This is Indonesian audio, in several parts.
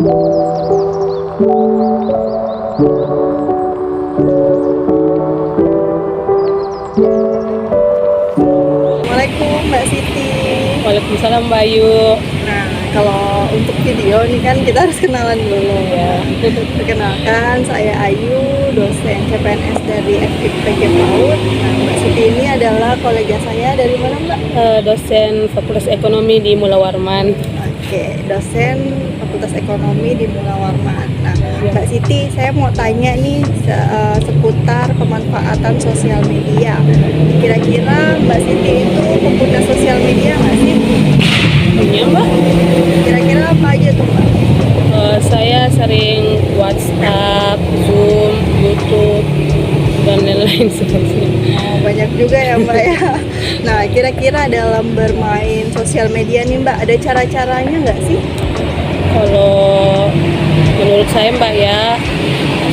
Assalamualaikum Mbak Siti. Waalaikumsalam Mbak Ayu. Nah, kalau untuk video ini kan kita harus kenalan dulu ya. Perkenalkan, saya Ayu, dosen CPNS dari FKIP PG PAUD. Nah, Mbak Siti ini adalah kolega saya dari mana Mbak? Dosen Fakultas Ekonomi di Mula Warman. Oke, dosen Fakultas Ekonomi di Mula Warman. Nah, Mbak Siti, saya mau tanya nih seputar pemanfaatan sosial media. Kira-kira Mbak Siti itu pengguna sosial media nggak sih? Iya Mbak. Kira-kira apa aja tuh Mbak? Saya sering WhatsApp, Zoom, YouTube, dan lain-lain sebagainya. Oh, banyak juga ya Mbak ya. Nah, kira-kira dalam bermain sosial media nih Mbak, ada cara-caranya nggak sih? Kalau menurut saya Mbak ya,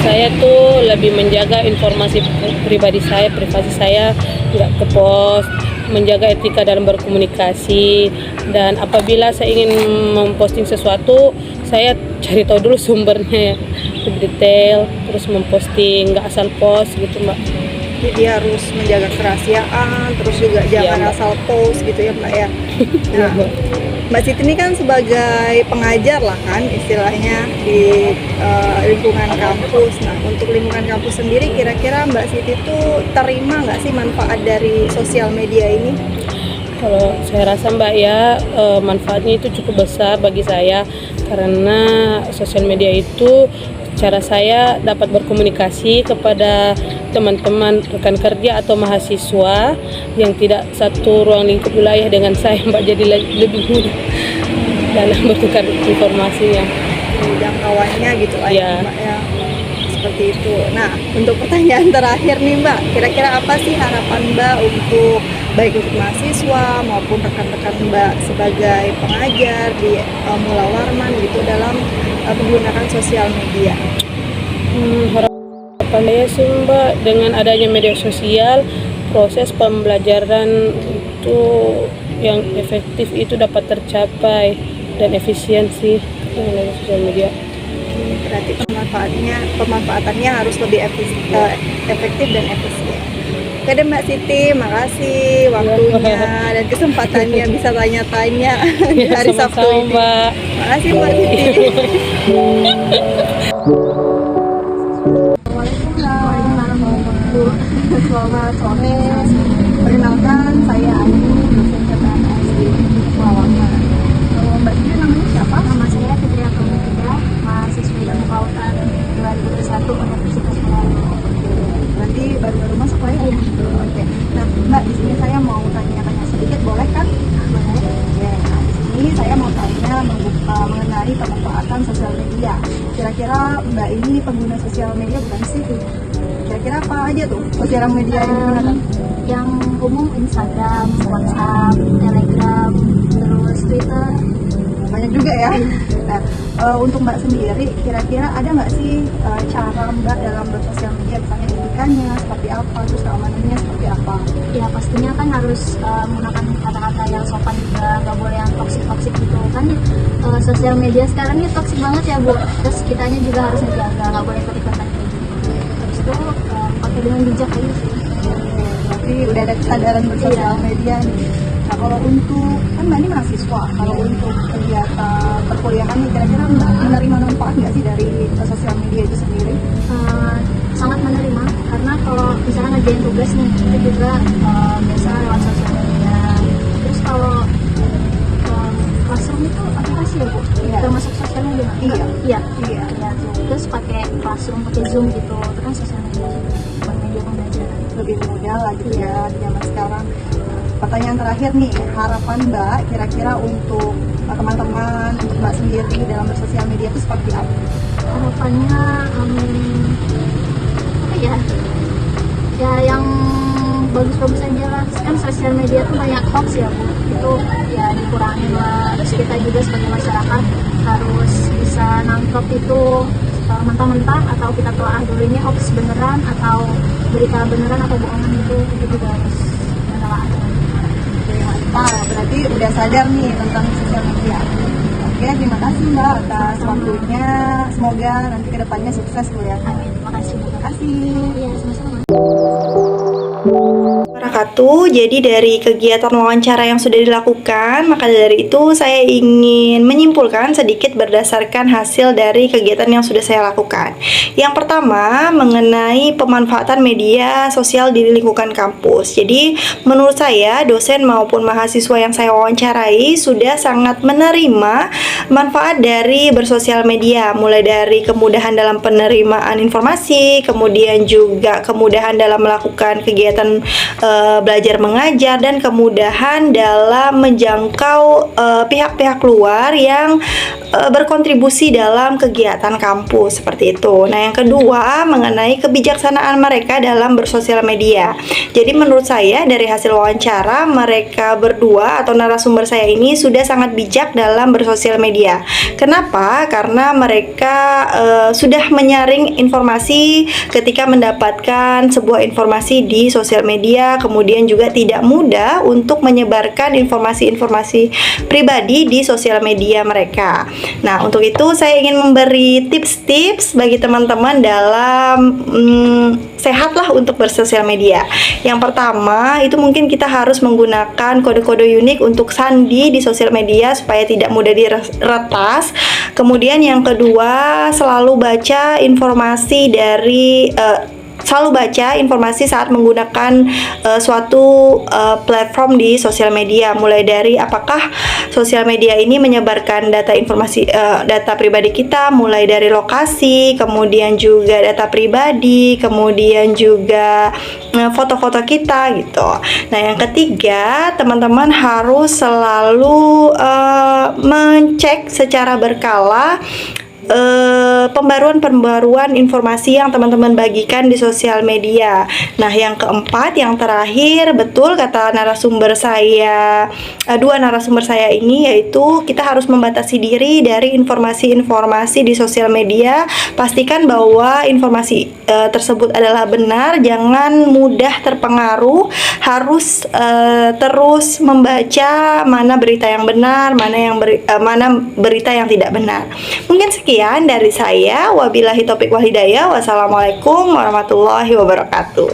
saya tuh lebih menjaga informasi pribadi saya, privasi saya nggak ke post, menjaga etika dalam berkomunikasi, dan apabila saya ingin memposting sesuatu, saya cari tahu dulu sumbernya lebih detail, terus memposting, nggak asal post gitu Mbak. Jadi harus menjaga kerahasiaan, terus juga jangan Mbak. asal post gitu ya Mbak ya. Nah, Mbak Siti ini kan sebagai pengajar lah kan istilahnya di lingkungan kampus. Nah, untuk lingkungan kampus sendiri kira-kira Mbak Siti tuh terima nggak sih manfaat dari sosial media ini? Kalau saya rasa Mbak ya, manfaatnya itu cukup besar bagi saya, karena sosial media itu cara saya dapat berkomunikasi kepada teman-teman rekan kerja atau mahasiswa yang tidak satu ruang lingkup wilayah dengan saya Mbak, jadi lebih mudah dalam bertukar informasinya. Jangkauannya gitu lah Ya. ya Mbak ya. Seperti itu. Nah, untuk pertanyaan terakhir nih Mbak, kira-kira apa sih harapan Mbak untuk baik untuk mahasiswa maupun rekan-rekan Mbak sebagai pengajar di Mula Warman gitu dalam menggunakan sosial media? Harapan saya sih Mbak, dengan adanya media sosial, proses pembelajaran itu yang efektif itu dapat tercapai dan efisiensi dengan sosial media. Berarti pemanfaatannya harus lebih efektif dan efisien. Oke deh Mbak Siti, makasih waktunya dan kesempatannya bisa tanya-tanya di hari Sabtu Sama-sama, ini. Mbak. Makasih Mbak Siti. Selamat sore. Perkenalkan, saya Ayu, dosen CPNS di Mula Warman. Mbak Siti namanya siapa? Nama saya Fitria Pramudita, mahasiswi ilmu kelautan 2021 Universitas Mula Warman. Berarti baru-baru masuk lah ya? Iya. Oke. Nah, Mbak, di sini saya mau tanya-tanya sedikit, boleh kan? Boleh. Oke. Nah, di sini saya mau tanya mengenai pemanfaatan sosial media. Kira-kira Mbak ini pengguna sosial media bukan sih? Kira-kira apa aja tuh sosial media yang digunakan? Yang umum Instagram, WhatsApp, Telegram, terus Twitter. Banyak juga ya. Nah, untuk Mbak sendiri, kira-kira ada nggak sih cara Mbak dalam bersosial media, misalnya etikanya seperti apa, terus keamanannya seperti apa? Ya pastinya kan harus menggunakan kata-kata yang sopan juga, nggak boleh yang toksik-toksik gitu kan. Sosial media sekarang ini toksik banget ya Bu. Terus kitanya juga harus menjaga, nggak boleh ikut-ikutan kayak gitu. Terus itu pakai dengan bijak aja sih. Berarti udah ada kesadaran bersosial media nih. Nah, kalau untuk, kan Mbak ini mahasiswa, kalau untuk kegiatan perkuliahan nih, kira-kira Mbak menerima manfaat nggak sih dari sosial media itu sendiri? Sangat menerima, karena kalau misalnya ngerjain tugas nih, itu juga biasa lewat sosial media. Terus kalau Classroom itu aplikasi ya Bu? Iya. Termasuk sosial media? Iya. Iya. Iya. Ya, tuh. Terus pakai Classroom, pakai Zoom gitu, itu kan sosial media juga, bukan media pembelajaran. Lebih mudah lah gitu ya di zaman sekarang. Pertanyaan terakhir nih, harapan Mbak kira-kira untuk teman-teman, untuk Mbak sendiri dalam bersosial media itu seperti apa? Harapannya apa ya? Ya yang bagus-bagus aja lah. Kan sosial media tuh banyak hoax ya Bu. Itu ya dikurangin lah. Terus kita juga sebagai masyarakat harus bisa nangkep itu mentah-mentah, atau kita telah dulu ini hoax beneran atau berita beneran atau bohongan, itu juga harus menelaah. Berarti udah sadar nih tentang sosial media. Ya, terima kasih Mbak atas waktunya. Semoga nanti kedepannya sukses Bu ya. Amin. Makasih. Terima kasih. Iya, sama-sama. Wabarakatuh. Jadi dari kegiatan wawancara yang sudah dilakukan, maka dari itu saya ingin menyimpulkan sedikit berdasarkan hasil dari kegiatan yang sudah saya lakukan. Yang pertama, mengenai pemanfaatan media sosial di lingkungan kampus. Jadi menurut saya, dosen maupun mahasiswa yang saya wawancarai sudah sangat menerima manfaat dari bersosial media, mulai dari kemudahan dalam penerimaan informasi, kemudian juga kemudahan dalam melakukan kegiatan belajar mengajar, dan kemudahan dalam menjangkau pihak-pihak luar yang berkontribusi dalam kegiatan kampus seperti itu. Nah, yang kedua mengenai kebijaksanaan mereka dalam bersosial media. Jadi menurut saya dari hasil wawancara, mereka berdua atau narasumber saya ini sudah sangat bijak dalam bersosial media. Kenapa? Karena mereka sudah menyaring informasi ketika mendapatkan sebuah informasi di sosial media, kemudian juga tidak mudah untuk menyebarkan informasi-informasi pribadi di sosial media mereka. Nah, untuk itu saya ingin memberi tips-tips bagi teman-teman dalam sehatlah untuk bersosial media. Yang pertama, itu mungkin kita harus menggunakan kode-kode unik untuk sandi di sosial media supaya tidak mudah diretas. Kemudian yang kedua, selalu baca informasi saat menggunakan suatu platform di sosial media, mulai dari apakah sosial media ini menyebarkan data pribadi kita, mulai dari lokasi, kemudian juga data pribadi, kemudian juga foto-foto kita gitu. Nah, yang ketiga, teman-teman harus selalu mencek secara berkala pembaruan informasi yang teman-teman bagikan di sosial media. Nah, yang keempat, yang terakhir, betul kata dua narasumber saya ini, yaitu kita harus membatasi diri dari informasi-informasi di sosial media. Pastikan bahwa informasi tersebut adalah benar, jangan mudah terpengaruh, harus terus membaca mana berita yang benar, mana berita yang tidak benar. Mungkin sekian dari saya. Wabillahi taufiq wal hidayah. Wassalamualaikum warahmatullahi wabarakatuh.